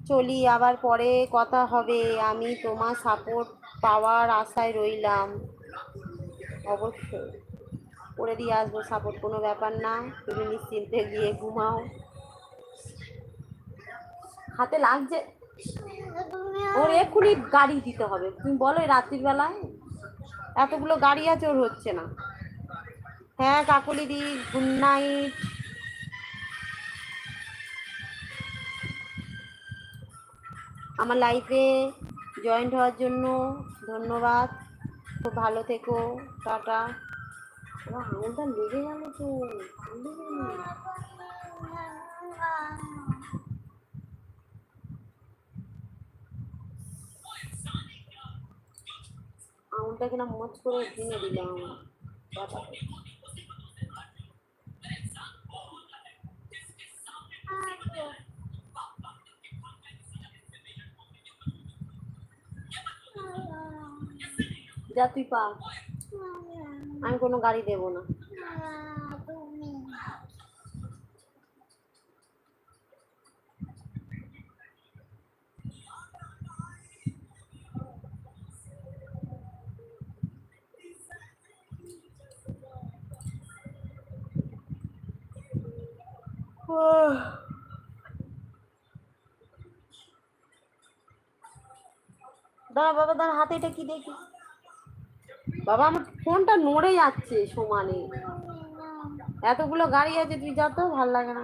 চলি, আবার পরে কথা হবে। আমি তোমার সাপোর্ট পাওয়ার আশায় রইলাম। অবশ্যই করে দিয়ে আসবো সাপোর্ট, কোনো ব্যাপার না। তুমি নিশ্চিন্তে গিয়ে ঘুমাও। হাতে লাগছে, ওর এক্ষুনি গাড়ি দিতে হবে। তুমি বলো এই রাত্রির বেলায় এতগুলো গাড়ি আছে, ওর হচ্ছে না। হ্যাঁ কাকুলি দি, গুড নাইট। আমার লাইফে জয়েন্ট হওয়ার জন্য ধন্যবাদ। খুব ভালো থেকো, টাটা। আমার আঙুলটা লেগে গেল তো, আঙুলটা কিনা মচ করে ভেঙে দিলাম। যা তুই পা, আমি কোনো গাড়ি দেবো না। দাঁড়া বাবা, দাঁড়া, হাতে এটা কি দেখি। বাবা আমার ফোনটা নড়ে যাচ্ছে সমানে, এতগুলো গাড়ি আছে, তুই যা তো, ভাল লাগে না।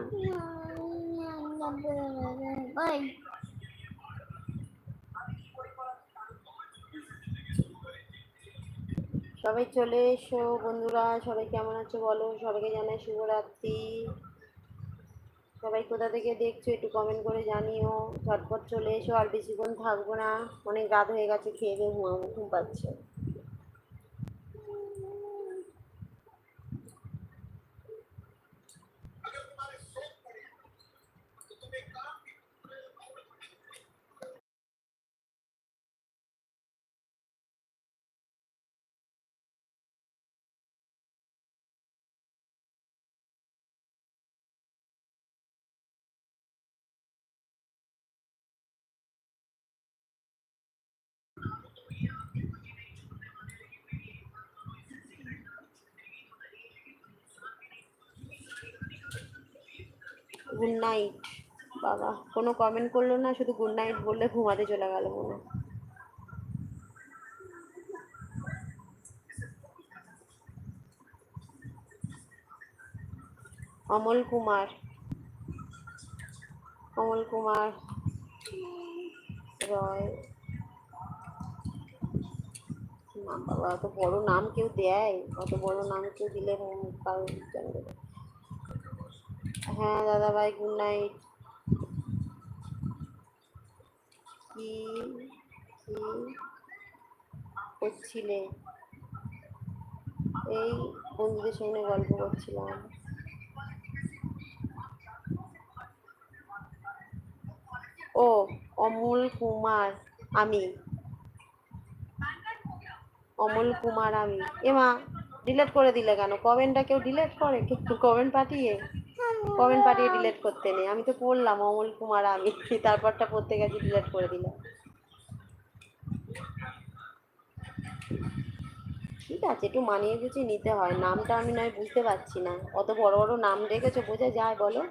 সবাই চলে এসো বন্ধুরা, সবাই কেমন আছো বলো, সবাইকে জানাই শুভরাত্রি। সবাই কোথা থেকে দেখছো একটু কমেন্ট করে জানিও। ঝটপট চলে এসো, আর বেশিক্ষণ থাকবো না, অনেক রাত হয়ে গেছে, খেয়ে দিয়ে ঘুমাবো, ঘুম পাচ্ছে। Good night. বাবা কোনো কমেন্ট করলো না, শুধু গুড নাইট বললে ঘুমাতে চলে গেল মনে। অমল কুমার, অমল কুমার রয়। না বাবা, অত বড় নাম কেউ দেয়? অত বড় নাম কেউ দিলে কারণ জানবে। হ্যাঁ দাদা ভাই, গুড নাইট। কি কি করছিলে? এই বন্ধুদের সঙ্গে গল্প করছিলাম। ও অমল কুমার আমি, অমল কুমার আমি। এমা ডিলেট করে দিলে কেন? কমেন্টটা কেউ ডিলেট করে? কমেন্ট পাঠিয়ে, কমেন্ট পাঠিয়ে ডিলেট করতে নেই। আমি তো পড়লাম অমল কুমার আমি, তারপরটা পড়তে গেছি ডিলেট করে দিলাম। ঠিক আছে, একটু মানিয়ে গুছিয়ে নিতে হয়। নামটা আমি নয় বুঝতে পারছি না, অত বড় বড় নাম রেখেছো, বোঝা যায় বলো?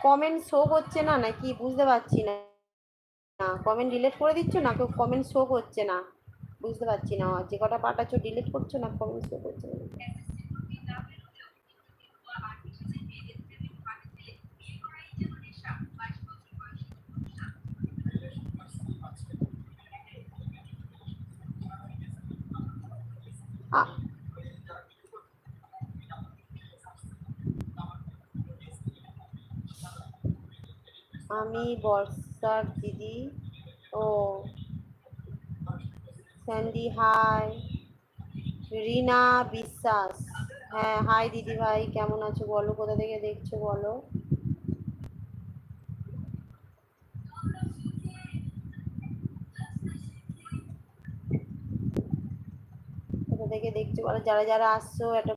কমেন্ট শো করছে না নাকি বুঝতে পারছি না। না কমেন্ট ডিলিট করে দিচ্ছ না, কেউ কমেন্ট শো করছে না, বুঝতে পারছি না। যে কটা পাঠাচ্ছ ডিলিট করছো না, কমেন্ট শো করছে না। আমি বর্ষার দিদি। ও স্যান্ডি হাই। রিনা বিশ্বাস। হ্যাঁ হাই দিদি ভাই, কেমন আছো বলো, কোথা থেকে দেখছো বলো। কোথা থেকে দেখছো বলো, যারা যারা আসছো একটা